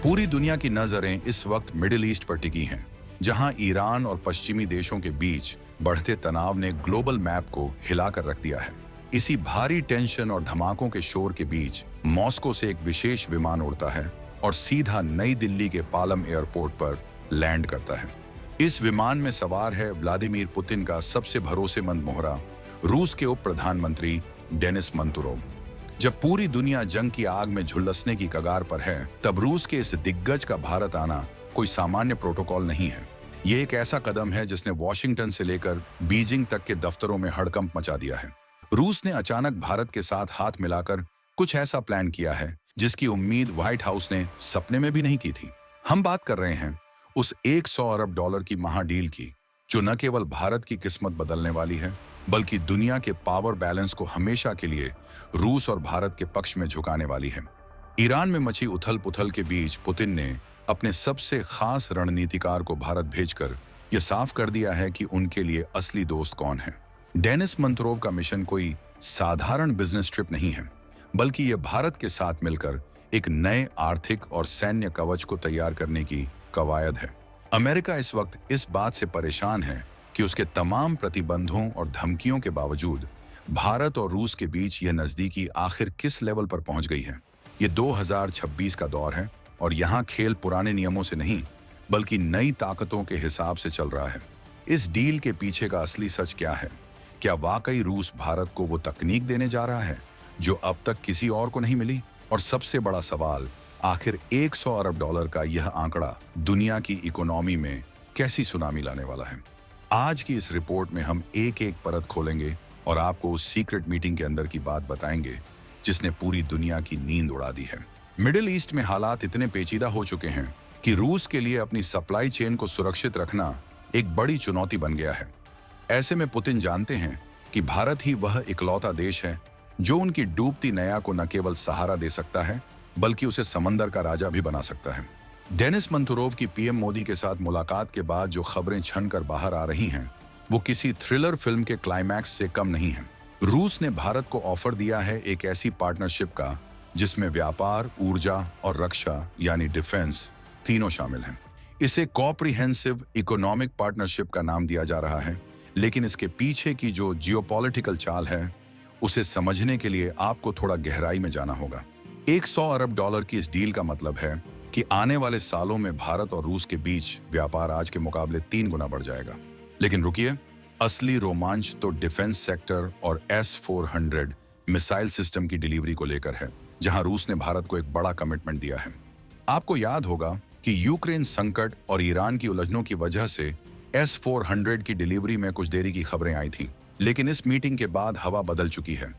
पूरी दुनिया की नजरें इस वक्त मिडिल ईस्ट पर टिकी हैं, जहां ईरान और पश्चिमी देशों के बीच बढ़ते तनाव ने ग्लोबल मैप को हिलाकर रख दिया है। इसी भारी टेंशन और धमाकों के शोर के बीच मॉस्को से एक विशेष विमान उड़ता है और सीधा नई दिल्ली के पालम एयरपोर्ट पर लैंड करता है। इस विमान में सवार है व्लादिमीर पुतिन का सबसे भरोसेमंद मोहरा, रूस के उप प्रधानमंत्री डेनिस मंतुरोव। जब पूरी दुनिया जंग की आग में झुलसने की कगार पर है, तब रूस के इस दिग्गज का भारत आना कोई सामान्य प्रोटोकॉल नहीं है। ये एक ऐसा कदम है जिसने वॉशिंगटन से लेकर बीजिंग तक के दफ्तरों में हड़कंप मचा दिया है। रूस ने अचानक भारत के साथ हाथ मिलाकर कुछ ऐसा प्लान किया है जिसकी उम्मीद व्हाइट हाउस ने सपने में भी नहीं की थी। हम बात कर रहे हैं उस 100 अरब डॉलर की महाडील की, जो न केवल भारत की किस्मत बदलने वाली है, बल्कि दुनिया के पावर बैलेंस को हमेशा के लिए रूस और भारत के पक्ष में झुकाने वाली है। ईरान में मची उथल पुथल के बीच पुतिन ने अपने सबसे खास रणनीतिकार को भारत भेजकर यह साफ कर दिया है कि उनके लिए असली दोस्त कौन है। डेनिस मंतुरोव का मिशन कोई साधारण बिजनेस ट्रिप नहीं है, बल्कि यह भारत के साथ मिलकर एक नए आर्थिक और सैन्य कवच को तैयार करने की कवायद है। अमेरिका इस वक्त इस बात से परेशान है कि उसके तमाम प्रतिबंधों और धमकियों के बावजूद भारत और रूस के बीच यह नजदीकी आखिर किस लेवल पर पहुंच गई है। ये 2026 का दौर है और यहाँ खेल पुराने नियमों से नहीं, बल्कि नई ताकतों के हिसाब से चल रहा है। इस डील के पीछे का असली सच क्या है? क्या वाकई रूस भारत को वो तकनीक देने जा रहा है जो अब तक किसी और को नहीं मिली? और सबसे बड़ा सवाल, आखिर 100 अरब डॉलर का यह आंकड़ा दुनिया की इकोनॉमी में कैसी सुनामी लाने वाला है? आज की इस रिपोर्ट में हम एक एक परत खोलेंगे और आपको उस सीक्रेट मीटिंग के अंदर की बात बताएंगे जिसने पूरी दुनिया की नींद उड़ा दी है। मिडिल ईस्ट में हालात इतने पेचीदा हो चुके हैं कि रूस के लिए अपनी सप्लाई चेन को सुरक्षित रखना एक बड़ी चुनौती बन गया है। ऐसे में पुतिन जानते हैं कि भारत ही वह इकलौता देश है जो उनकी डूबती नया को न केवल सहारा दे सकता है, बल्कि उसे समंदर का राजा भी बना सकता है। डेनिस मंतुरोव की पीएम मोदी के साथ मुलाकात के बाद जो खबरें छनकर बाहर आ रही हैं, वो किसी थ्रिलर फिल्म के क्लाइमैक्स से कम नहीं है। रूस ने भारत को ऑफर दिया है एक ऐसी पार्टनरशिप का जिसमें व्यापार, ऊर्जा और रक्षा यानी डिफेंस तीनों शामिल हैं। इसे कॉम्प्रिहेंसिव इकोनॉमिक पार्टनरशिप का नाम दिया जा रहा है, लेकिन इसके पीछे की जो जियोपॉलिटिकल चाल है, उसे समझने के लिए आपको थोड़ा गहराई में जाना होगा। 100 अरब डॉलर की इस डील का मतलब है कि आने वाले सालों में भारत और रूस के बीच व्यापार आज के मुकाबले 3 गुना बढ़ जाएगा। लेकिन रुकिए, असली रोमांच तो डिफेंस सेक्टर और S-400 मिसाइल सिस्टम की डिलीवरी को लेकर है, जहां रूस ने भारत को एक बड़ा कमिटमेंट दिया है। आपको याद होगा कि यूक्रेन संकट और ईरान की उलझनों की वजह से S-400 की डिलीवरी में कुछ देरी की खबरें आई थीं, लेकिन इस मीटिंग के बाद हवा बदल चुकी है।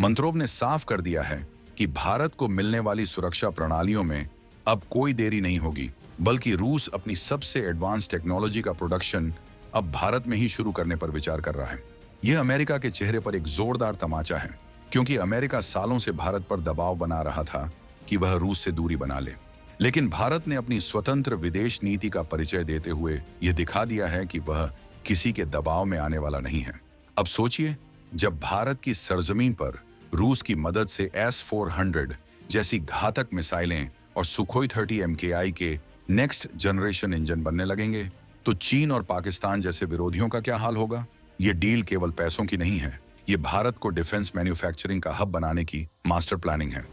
मंतुरोव ने साफ कर दिया है कि भारत को मिलने वाली सुरक्षा प्रणालियों में अब कोई देरी नहीं होगी, बल्कि रूस अपनी सबसे एडवांस टेक्नोलॉजी का प्रोडक्शन अब भारत में ही शुरू करने पर विचार कर रहा है। यह अमेरिका के चेहरे पर एक जोरदार तमाचा है, क्योंकि अमेरिका सालों से भारत पर दबाव बना रहा था कि वह रूस से दूरी बना ले। लेकिन भारत ने अपनी स्वतंत्र विदेश नीति का परिचय देते हुए यह दिखा दिया है कि वह किसी के दबाव में आने वाला नहीं है। अब सोचिए, जब भारत की सरजमीन पर रूस की मदद से S-400 जैसी घातक मिसाइलें और सुखोई 30 MKI के नेक्स्ट जनरेशन इंजन बनने लगेंगे, तो चीन और पाकिस्तान जैसे विरोधियों का क्या हाल होगा? ये डील केवल पैसों की नहीं है, ये भारत को डिफेंस मैन्युफैक्चरिंग का हब बनाने की मास्टर प्लानिंग है।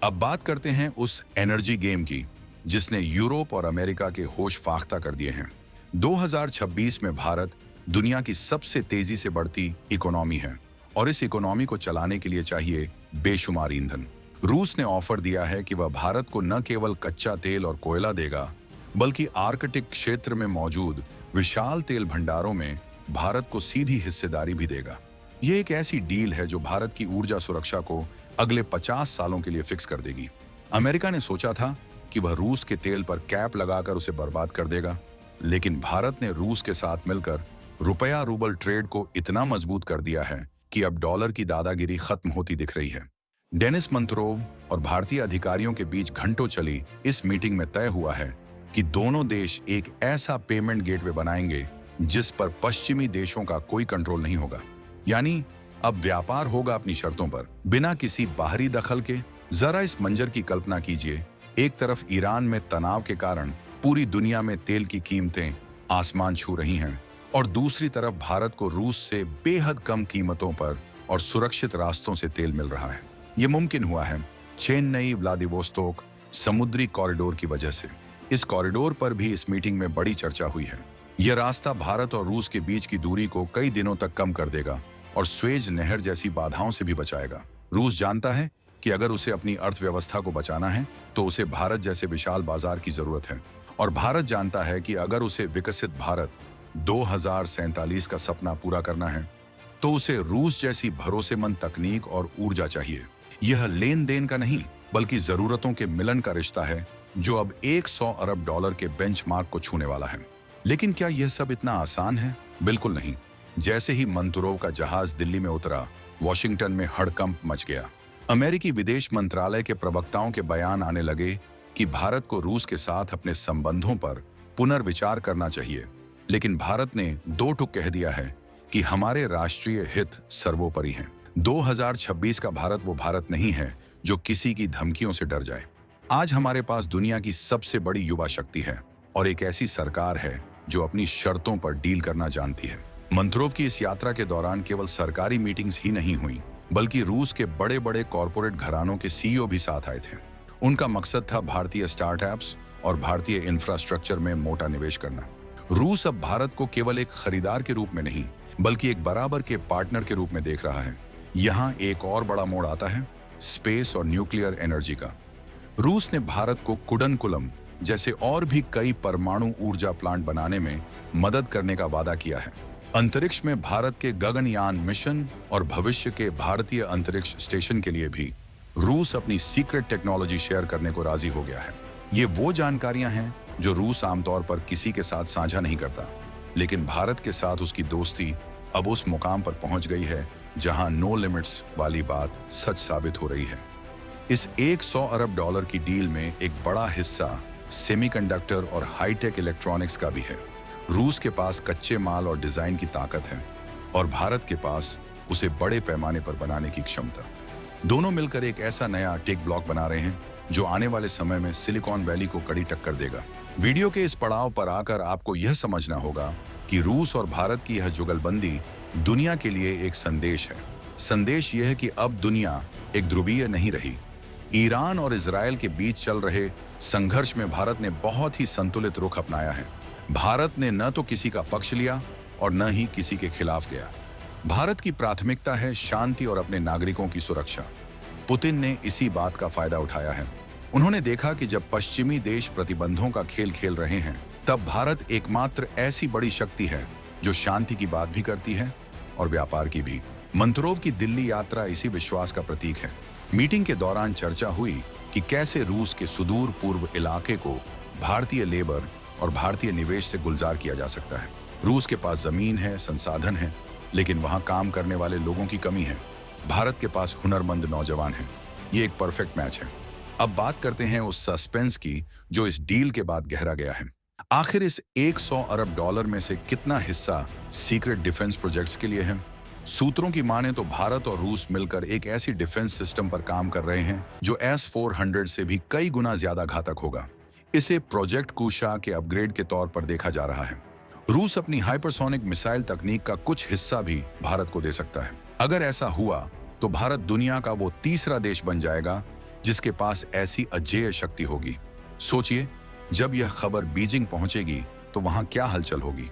अब बात करते हैं उस एनर्जी गेम की जिसने यूरोप और अमेरिका के होश फाख्ता कर दिए हैं। 2026 में भारत दुनिया की सबसे तेजी से बढ़ती इकोनॉमी है और इस इकोनॉमी को चलाने के लिए चाहिए बेशुमार ईंधन। रूस ने ऑफर दिया है कि वह भारत को न केवल कच्चा तेल और कोयला देगा, बल्कि आर्कटिक क्षेत्र में मौजूद विशाल तेल भंडारों में भारत को सीधी हिस्सेदारी भी देगा। यह एक ऐसी डील है जो भारत की ऊर्जा सुरक्षा को अगले 50 सालों के लिए फिक्स कर देगी। अमेरिका ने सोचा था कि वह रूस के तेल पर कैप लगाकर उसे बर्बाद कर देगा, लेकिन भारत ने रूस के साथ मिलकर रुपया रूबल ट्रेड को इतना मजबूत कर दिया है कि अब डॉलर की दादागिरी खत्म होती दिख रही है। डेनिस मंतुरोव और भारतीय अधिकारियों के बीच घंटों चली इस मीटिंग में तय हुआ है कि दोनों देश एक ऐसा पेमेंट गेटवे बनाएंगे जिस पर पश्चिमी देशों का कोई कंट्रोल नहीं होगा। यानी अब व्यापार होगा अपनी शर्तों पर, बिना किसी बाहरी दखल के। जरा इस मंजर की कल्पना कीजिए एक तरफ ईरान में तनाव के कारण पूरी दुनिया में तेल की कीमतें आसमान छू रही हैं और दूसरी तरफ भारत को रूस से बेहद कम कीमतों पर और सुरक्षित रास्तों से तेल मिल रहा है। ये मुमकिन हुआ है चेन्नई व्लादिवोस्तोक समुद्री कॉरिडोर की वजह से। इस कॉरिडोर पर भी इस मीटिंग में बड़ी चर्चा हुई है। यह रास्ता भारत और रूस के बीच की दूरी को कई दिनों तक कम कर देगा और स्वेज नहर जैसी बाधाओं से भी बचाएगा। रूस जानता है कि अगर उसे अपनी अर्थव्यवस्था को बचाना है तो उसे भारत जैसे विशाल बाजार की जरूरत है, और भारत जानता है कि अगर उसे विकसित भारत 2047 का सपना पूरा करना है तो उसे रूस जैसी भरोसेमंद तकनीक और ऊर्जा चाहिए। यह लेन देन का नहीं बल्कि जरूरतों के मिलन का रिश्ता है जो अब $100 अरब के बेंचमार्क को छूने वाला है। लेकिन क्या यह सब इतना आसान है? बिल्कुल नहीं। जैसे ही मंतुरोव का जहाज दिल्ली में उतरा, वॉशिंगटन में हड़कंप मच गया। अमेरिकी विदेश मंत्रालय के प्रवक्ताओं के बयान आने लगे कि भारत को रूस के साथ अपने संबंधों पर पुनर्विचार करना चाहिए, लेकिन भारत ने दो टूक कह दिया है कि हमारे राष्ट्रीय हित सर्वोपरि हैं। 2026 का भारत वो भारत नहीं है जो किसी की धमकियों से डर जाए। आज हमारे पास दुनिया की सबसे बड़ी युवा शक्ति है और एक ऐसी सरकार है जो अपनी शर्तों पर डील करना जानती है। मंतुरोव की इस यात्रा के दौरान केवल सरकारी मीटिंग्स ही नहीं हुई, बल्कि रूस के बड़े बड़े कॉरपोरेट घरानों के सीईओ भी साथ आए थे। उनका मकसद था भारतीय स्टार्टअप्स और भारतीय इंफ्रास्ट्रक्चर में मोटा निवेश करना। रूस अब भारत को केवल एक खरीदार के रूप में नहीं बल्कि एक बराबर के पार्टनर के रूप में देख रहा है। यहाँ एक और बड़ा मोड़ आता है स्पेस और न्यूक्लियर एनर्जी का। रूस ने भारत को कुडनकुलम जैसे और भी कई परमाणु ऊर्जा प्लांट बनाने में मदद करने का वादा किया है। अंतरिक्ष में भारत के गगनयान मिशन और भविष्य के भारतीय अंतरिक्ष स्टेशन के लिए भी रूस अपनी सीक्रेट टेक्नोलॉजी शेयर करने को राजी हो गया है। ये वो जानकारियां हैं जो रूस आमतौर पर किसी के साथ साझा नहीं करता, लेकिन भारत के साथ उसकी दोस्ती अब उस मुकाम पर पहुंच गई है जहां नो लिमिट्स वाली बात सच साबित हो रही है। इस $100 अरब की डील में एक बड़ा हिस्सा सेमीकंडक्टर और हाईटेक इलेक्ट्रॉनिक्स का भी है। रूस के पास कच्चे माल और डिजाइन की ताकत है और भारत के पास उसे बड़े पैमाने पर बनाने की क्षमता। दोनों मिलकर एक ऐसा नया टेक ब्लॉक बना रहे हैं जो आने वाले समय में सिलिकॉन वैली को कड़ी टक्कर देगा। वीडियो के इस पड़ाव पर आकर आपको यह समझना होगा कि रूस और भारत की यह जुगलबंदी दुनिया के लिए एक संदेश है। संदेश यह है कि अब दुनिया एक ध्रुवीय नहीं रही। ईरान और इजरायल के बीच चल रहे संघर्ष में भारत ने बहुत ही संतुलित रुख अपनाया है। भारत ने न तो किसी का पक्ष लिया और न ही किसी के खिलाफ गया। भारत की प्राथमिकता है शांति और अपने नागरिकों की सुरक्षा। पुतिन ने इसी बात का फायदा उठाया है। उन्होंने देखा कि जब पश्चिमी देश प्रतिबंधों का खेल खेल रहे हैं, तब भारत एकमात्र ऐसी बड़ी शक्ति है जो शांति की बात भी करती है और व्यापार की भी। मंतुरोव की दिल्ली यात्रा इसी विश्वास का प्रतीक है। मीटिंग के दौरान चर्चा हुई कि कैसे रूस के सुदूर पूर्व इलाके को भारतीय लेबर और भारतीय निवेश से गुलजार किया जा सकता है। रूस के पास जमीन है, संसाधन है, लेकिन वहां काम करने वाले लोगों की कमी है। भारत के पास हुनरमंद नौजवान हैं। ये एक परफेक्ट मैच है। अब बात करते हैं उस सस्पेंस की जो इस डील के बाद गहरा गया है। आखिर इस $100 अरब में से कितना हिस्सा सीक्रेट डिफेंस प्रोजेक्ट्स के लिए है? सूत्रों की माने तो भारत और रूस मिलकर एक ऐसी डिफेंस सिस्टम पर काम कर रहे हैं जो S-400 से भी कई गुना ज्यादा घातक होगा। इसे प्रोजेक्ट कुशा के अपग्रेड के तौर पर देखा जा रहा है। रूस अपनी हाइपरसोनिक मिसाइल तकनीक का कुछ हिस्सा भी भारत को दे सकता है। अगर ऐसा हुआ तो भारत दुनिया का वो तीसरा देश बन जाएगा जिसके पास ऐसी अजेय शक्ति होगी। सोचिए, जब यह खबर बीजिंग पहुंचेगी तो वहां क्या हलचल होगी।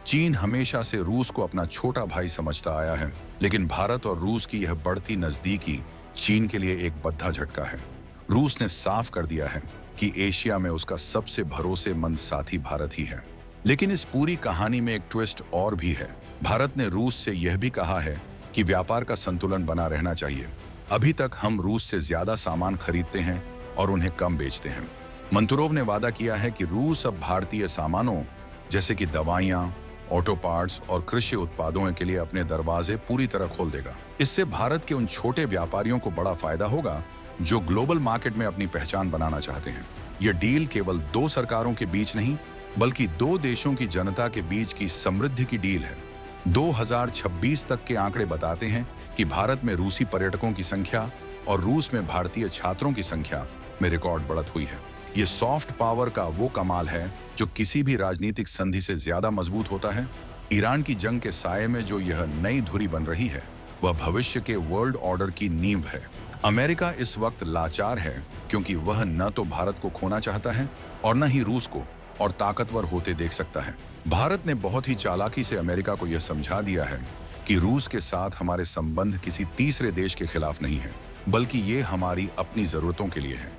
चीन हमेशा से रूस को अपना छोटा भाई समझता आया है, लेकिन भारत और रूस की यह बढ़ती नजदीकी चीन के लिए एक बद्धा झटका है। रूस ने साफ कर दिया है कि एशिया में उसका सबसे भरोसेमंद साथी भारत ही है। लेकिन इस पूरी कहानी में एक ट्विस्ट और भी है। भारत ने रूस से यह भी कहा है कि व्यापार का संतुलन बना रहना चाहिए। अभी तक हम रूस से ज्यादा सामान खरीदते हैं और उन्हें कम बेचते हैं। मंतुरोव ने वादा किया है कि रूस अब भारतीय सामानों जैसे कि दवाइयां, ऑटो पार्ट्स और कृषि उत्पादों के लिए अपने दरवाजे पूरी तरह खोल देगा। इससे भारत के उन छोटे व्यापारियों को बड़ा फायदा होगा जो ग्लोबल मार्केट में अपनी पहचान बनाना चाहते हैं। यह डील केवल दो सरकारों के बीच नहीं बल्कि दो देशों की जनता के बीच की समृद्धि की डील है। 2026 तक के आंकड़े बताते हैं कि भारत में रूसी पर्यटकों की संख्या और रूस में भारतीय छात्रों की संख्या में रिकॉर्ड बढ़त हुई है। ये सॉफ्ट पावर का वो कमाल है जो किसी भी राजनीतिक संधि से ज्यादा मजबूत होता है। ईरान की जंग के साये में जो यह नई धुरी बन रही है, वह भविष्य के वर्ल्ड ऑर्डर की नींव है। अमेरिका इस वक्त लाचार है क्योंकि वह न तो भारत को खोना चाहता है और न ही रूस को और ताकतवर होते देख सकता है। भारत ने बहुत ही चालाकी से अमेरिका को यह समझा दिया है कि रूस के साथ हमारे संबंध किसी तीसरे देश के खिलाफ नहीं है, बल्कि ये हमारी अपनी जरूरतों के लिए है।